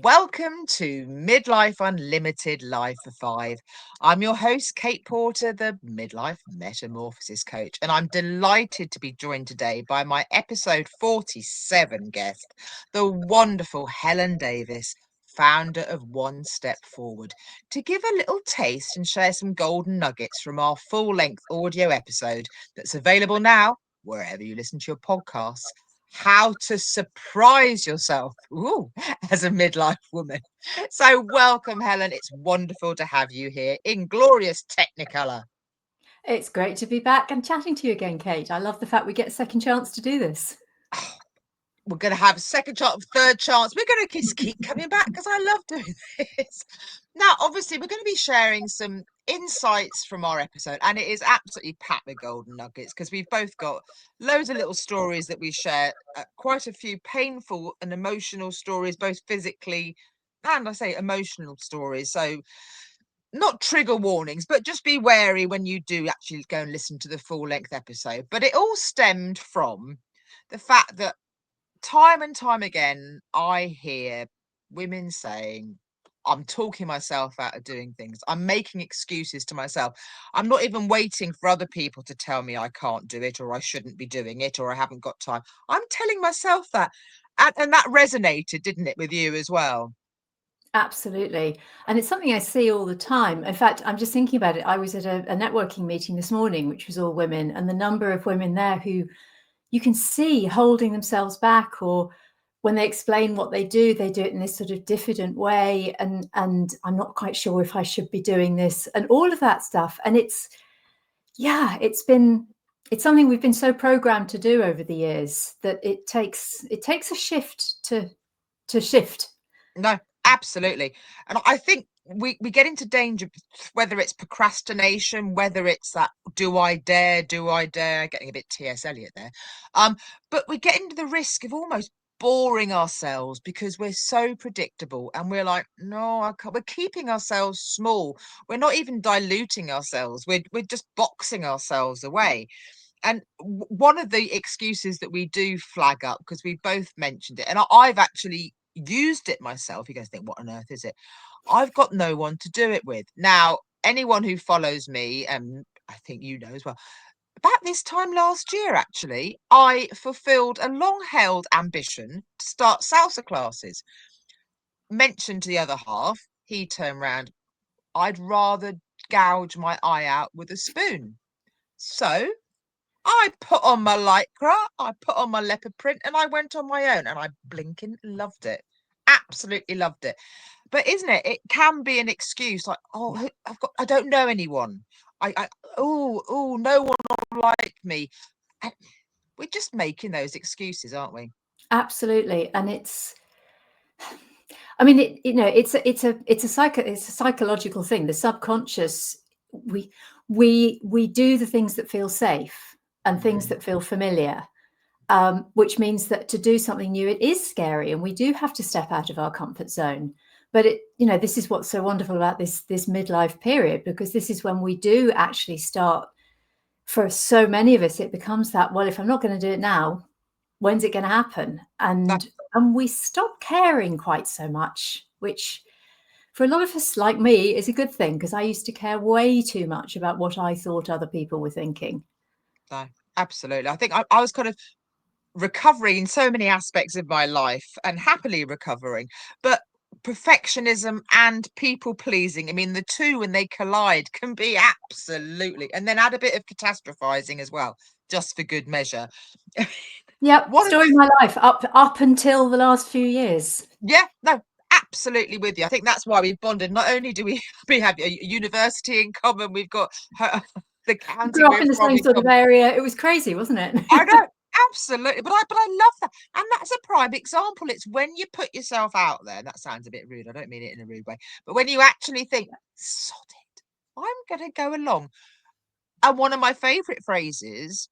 Welcome to Midlife Unlimited Live for Five. I'm your host, Kate Porter, the Midlife Metamorphosis Coach, and I'm delighted to be joined today by my episode 47 guest, the wonderful Helen Davis, founder of One Step Forward, to give a little taste and share some golden nuggets from our full length audio episode that's available now, wherever you listen to your podcasts. How to surprise yourself as a midlife woman. So, welcome, Helen. It's wonderful to have you here in glorious Technicolor. It's great to be back and chatting to you again, Kate. I love the fact we get a second chance to do this. Oh, we're going to have a second chance, third chance. We're going to just keep coming back because I love doing this. Now, obviously, we're going to be sharing some insights from our episode, and it is absolutely packed with golden nuggets because we've both got loads of little stories that we share, quite a few painful and emotional stories, both physically and I say emotional stories. So, not trigger warnings, but just be wary when you do actually go and listen to the full length episode. But it all stemmed from the fact that time and time again, I hear women saying, I'm talking myself out of doing things. I'm making excuses to myself. I'm not even waiting for other people to tell me I can't do it or I shouldn't be doing it or I haven't got time. I'm telling myself that. And that resonated, didn't it, with you as well? Absolutely. And it's something I see all the time. In fact, I'm just thinking about it. I was at a networking meeting this morning, which was all women, and the number of women there who you can see holding themselves back, or when they explain what they do it in this sort of diffident way. And I'm not quite sure if I should be doing this and all of that stuff. And it's something we've been so programmed to do over the years that it takes a shift to shift. No, absolutely. And I think we get into danger, whether it's procrastination, whether it's that do I dare, getting a bit T.S. Eliot there. But we get into the risk of almost boring ourselves because we're so predictable and we're like, no, I can't. We're keeping ourselves small. We're not even diluting ourselves. We're just boxing ourselves away. And one of the excuses that we do flag up, because we both mentioned it, and I've actually used it myself. You guys think, what on earth is it? I've got no one to do it with. Now, anyone who follows me, and I think you know as well, about this time last year, actually, I fulfilled a long held ambition to start salsa classes. Mentioned to the other half, he turned round, I'd rather gouge my eye out with a spoon. So I put on my lycra, I put on my leopard print, and I went on my own, and I blinking loved it. Absolutely loved it. But isn't it? It can be an excuse, like, oh, I don't know anyone. No one will like me. We're just making those excuses, aren't we? Absolutely. And I mean, it's a psychological thing. The subconscious, we do the things that feel safe and things that feel familiar, which means that to do something new, it is scary, and we do have to step out of our comfort zone. But this is what's so wonderful about this midlife period, because this is when we do actually start. For so many of us, it becomes that, well, if I'm not going to do it now, when's it going to happen? And we stop caring quite so much, which for a lot of us like me is a good thing, because I used to care way too much about what I thought other people were thinking. No, absolutely. I think I was kind of recovering in so many aspects of my life and happily recovering, but perfectionism and people pleasing, I mean, the two when they collide can be absolutely, and then add a bit of catastrophizing as well, just for good measure. Yep, story of my life up until the last few years. Yeah, no, absolutely with you. I think that's why we've bonded. Not only do we have a university in common, we've got the county Grew up we're in the from same in sort of common. area. It was crazy, wasn't it? I know, absolutely. But I love that. And that's a prime example. It's when you put yourself out there, and that sounds a bit rude. I don't mean it in a rude way. But when you actually think, sod it, I'm going to go along. And one of my favourite phrases,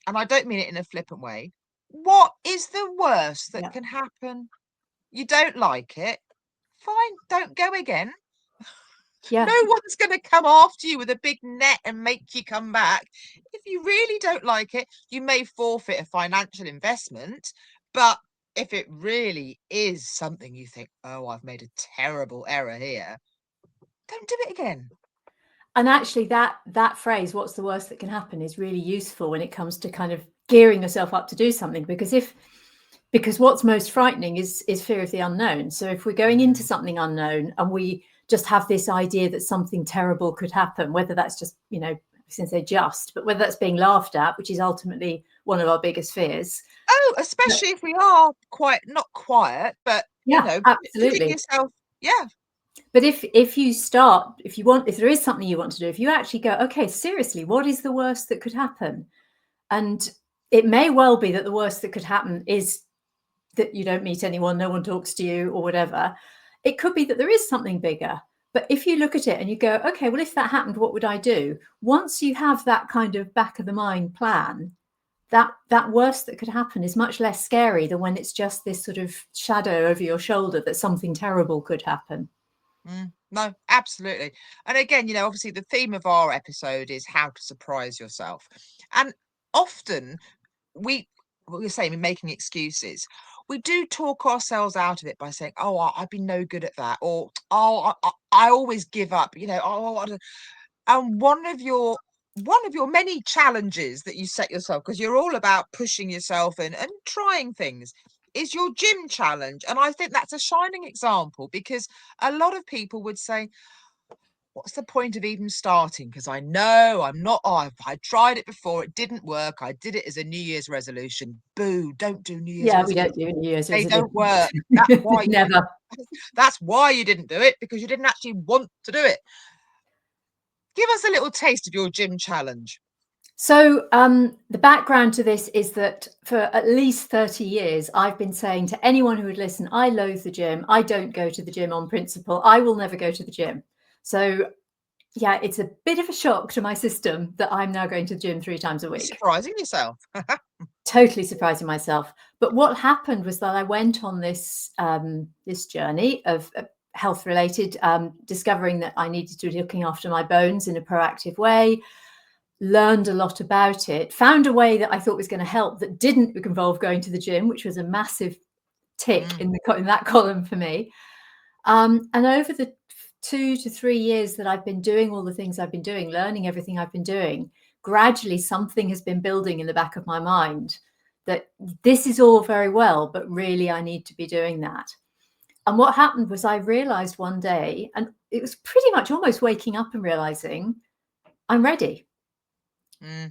and I don't mean it in a flippant way, what is the worst that can happen? You don't like it? Fine, don't go again. Yeah. No one's going to come after you with a big net and make you come back. If you really don't like it, you may forfeit a financial investment, but if it really is something you think, oh, I've made a terrible error here, don't do it again. And actually that phrase, what's the worst that can happen, is really useful when it comes to kind of gearing yourself up to do something, because what's most frightening is fear of the unknown. So if we're going into something unknown and we just have this idea that something terrible could happen, whether that's just, since they're just, but whether that's being laughed at, which is ultimately one of our biggest fears. Oh, especially if we are not quiet, but Yeah, putting absolutely. yourself, yeah. But if there is something you want to do, if you actually go, okay, seriously, what is the worst that could happen? And it may well be that the worst that could happen is that you don't meet anyone, no one talks to you or whatever. It could be that there is something bigger. But if you look at it and you go, okay, well, if that happened, what would I do? Once you have that kind of back of the mind plan, that worst that could happen is much less scary than when it's just this sort of shadow over your shoulder that something terrible could happen. No, absolutely. And again, obviously the theme of our episode is how to surprise yourself. And often what you're saying, we're making excuses. We do talk ourselves out of it by saying, "Oh, I'd be no good at that," or "Oh, I always give up." "Oh, and one of your many challenges that you set yourself, because you're all about pushing yourself and trying things, is your gym challenge. And I think that's a shining example, because a lot of people would say, what's the point of even starting? Because I know I'm not, oh, I tried it before, it didn't work. I did it as a New Year's resolution. Boo, don't do New Year's Yeah, we resolutions. don't do New Year's They don't resolutions. work. That's why you didn't. Never. That's why you didn't do it, because you didn't actually want to do it. Give us a little taste of your gym challenge. So the background to this is that for at least 30 years, I've been saying to anyone who would listen, I loathe the gym. I don't go to the gym on principle. I will never go to the gym. So yeah, it's a bit of a shock to my system that I'm now going to the gym 3 times a You're week. surprising yourself. Totally surprising myself. But what happened was that I went on this this journey of health related, discovering that I needed to be looking after my bones in a proactive way, learned a lot about it, found a way that I thought was going to help that didn't involve going to the gym, which was a massive tick in that column for me. And over the 2 to 3 years that I've been doing all the things I've been doing, learning everything I've been doing, gradually something has been building in the back of my mind that this is all very well, but really I need to be doing that. And what happened was I realized one day, and it was pretty much almost waking up and realizing I'm ready.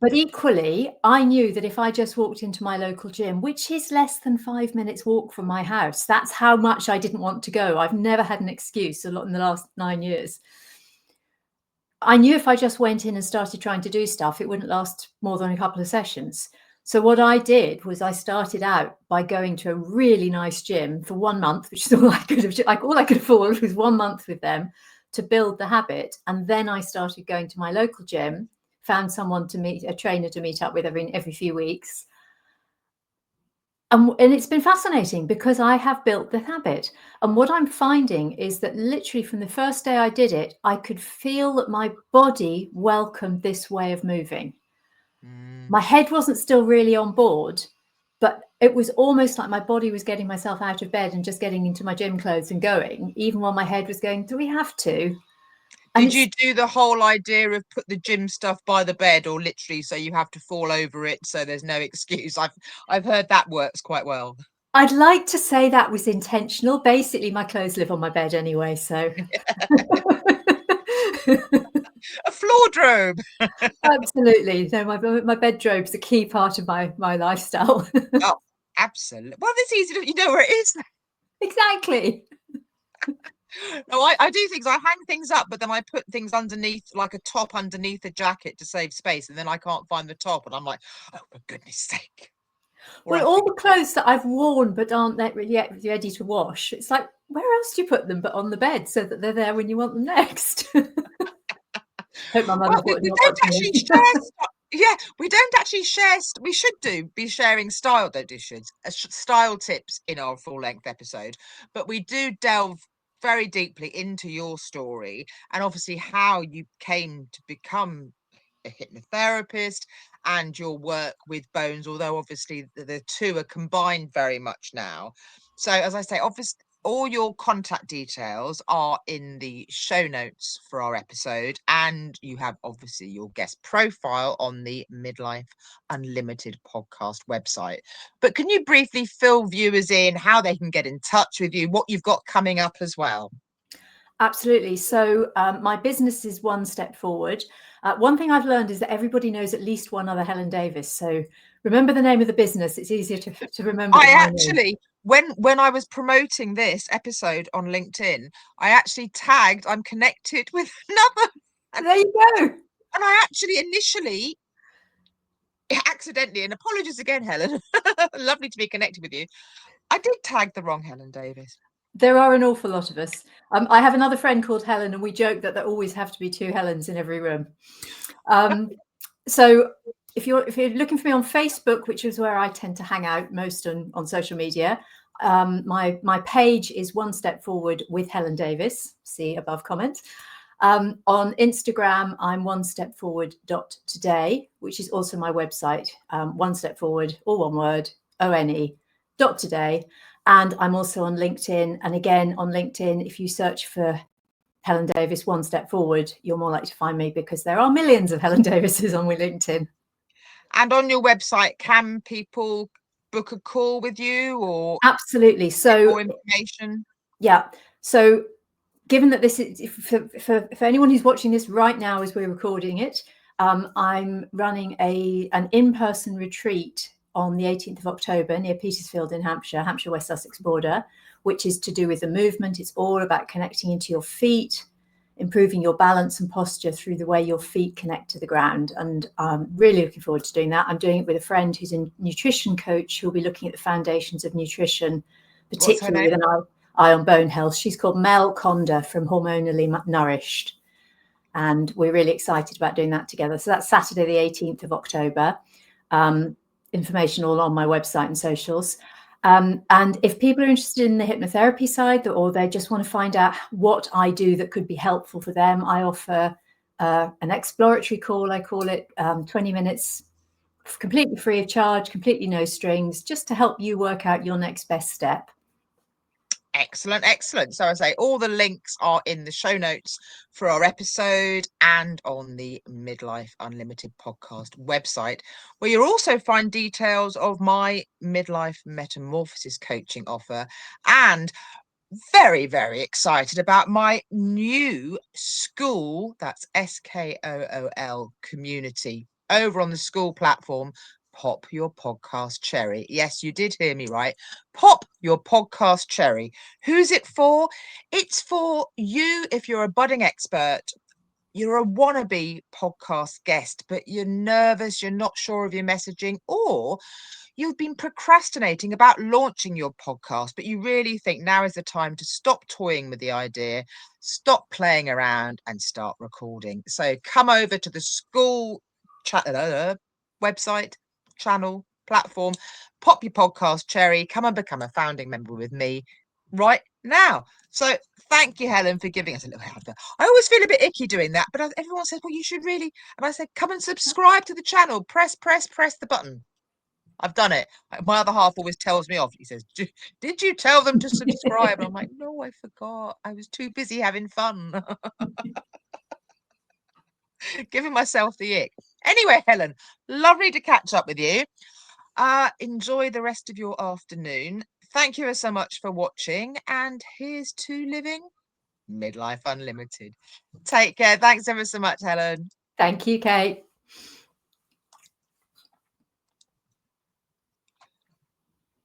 But equally, I knew that if I just walked into my local gym, which is less than 5 minutes walk from my house, that's how much I didn't want to go. I've never had an excuse a lot in the last 9 years. I knew if I just went in and started trying to do stuff, it wouldn't last more than a couple of sessions. So what I did was I started out by going to a really nice gym for 1 month, which is all I could have, like all I could afford was 1 month with them to build the habit. And then I started going to my local gym, found someone to meet, a trainer to meet up with every few weeks. And it's been fascinating because I have built the habit. And what I'm finding is that literally from the first day I did it, I could feel that my body welcomed this way of moving. My head wasn't still really on board, but it was almost like my body was getting myself out of bed and just getting into my gym clothes and going, even while my head was going, do we have to? And Did you do the whole idea of put the gym stuff by the bed, or literally so you have to fall over it so there's no excuse? I've heard that works quite well. I'd like to say that was intentional. Basically, my clothes live on my bed anyway, so. A floordrobe. Absolutely. No, my bedrobe's a key part of my lifestyle. Oh, absolutely. Well, it's easy to, you know where it is. Exactly. No, I do things. I hang things up, but then I put things underneath, like a top underneath a jacket to save space, and then I can't find the top, and I'm like, oh, for goodness sake. Or I Well, all think, the clothes that I've worn but aren't yet ready to wash, it's like, where else do you put them but on the bed so that they're there when you want them next? Hope my well, mother's we not don't watching actually this. share. Yeah, we don't actually share. We should be sharing style, don't do should style tips in our full length episode, but we do delve very deeply into your story, and obviously how you came to become a hypnotherapist, and your work with Bones, although obviously the two are combined very much now. So as I say, obviously all your contact details are in the show notes for our episode, and you have obviously your guest profile on the Midlife Unlimited podcast website. But can you briefly fill viewers in how they can get in touch with you, what you've got coming up as well? Absolutely. So my business is One Step Forward. One thing I've learned is that everybody knows at least one other Helen Davis. So remember the name of the business. It's easier to remember. I actually, when I was promoting this episode on LinkedIn, I actually tagged I'm connected with another. There you go. And I actually initially, accidentally, and apologies again, Helen, lovely to be connected with you, I did tag the wrong Helen Davis. There are an awful lot of us. I have another friend called Helen, and we joke that there always have to be two Helens in every room. So if you're looking for me on Facebook, which is where I tend to hang out most on social media, my page is One Step Forward with Helen Davis. See above comment. On Instagram, I'm onestepforward.today, which is also my website. One Step Forward, all one word, ONE.today. And I'm also on LinkedIn. And again, on LinkedIn, if you search for Helen Davis One Step Forward, you're more likely to find me, because there are millions of Helen Davises on my LinkedIn. And on your website, can people book a call with you or absolutely? So more information? Yeah. So given that this is for anyone who's watching this right now as we're recording it, I'm running an in-person retreat on the 18th of October near Petersfield in Hampshire, West Sussex border, which is to do with the movement. It's all about connecting into your feet, improving your balance and posture through the way your feet connect to the ground. And I'm really looking forward to doing that. I'm doing it with a friend who's a nutrition coach who'll be looking at the foundations of nutrition, particularly with an eye on bone health. She's called Mel Conda from Hormonally Nourished. And we're really excited about doing that together. So that's Saturday, the 18th of October. Information all on my website and socials. And if people are interested in the hypnotherapy side, or they just want to find out what I do that could be helpful for them, I offer an exploratory call. I call it 20 minutes, completely free of charge, completely no strings, just to help you work out your next best step. Excellent, excellent. So I say all the links are in the show notes for our episode and on the Midlife Unlimited podcast website, where you'll also find details of my Midlife Metamorphosis coaching offer, and very, very excited about my new school, that's SKOOL community, over on the school platform. Pop Your Podcast Cherry. Yes, you did hear me right. Pop Your Podcast Cherry. Who's it for? It's for you if you're a budding expert, you're a wannabe podcast guest, but you're nervous, you're not sure of your messaging, or you've been procrastinating about launching your podcast, but you really think now is the time to stop toying with the idea, stop playing around, and start recording. So come over to the school website, channel, platform, Pop Your Podcast Cherry, come and become a founding member with me right now. So thank you, Helen, for giving us a little help. I always feel a bit icky doing that, but everyone says, well, you should really. And I said, come and subscribe to the channel. Press the button. I've done it. My other half always tells me off. He says, did you tell them to subscribe? And I'm like, no, I forgot. I was too busy having fun. Giving myself the ick. Anyway, Helen, lovely to catch up with you. Enjoy the rest of your afternoon. Thank you so much for watching. And here's to living Midlife Unlimited. Take care. Thanks ever so much, Helen. Thank you, Kate.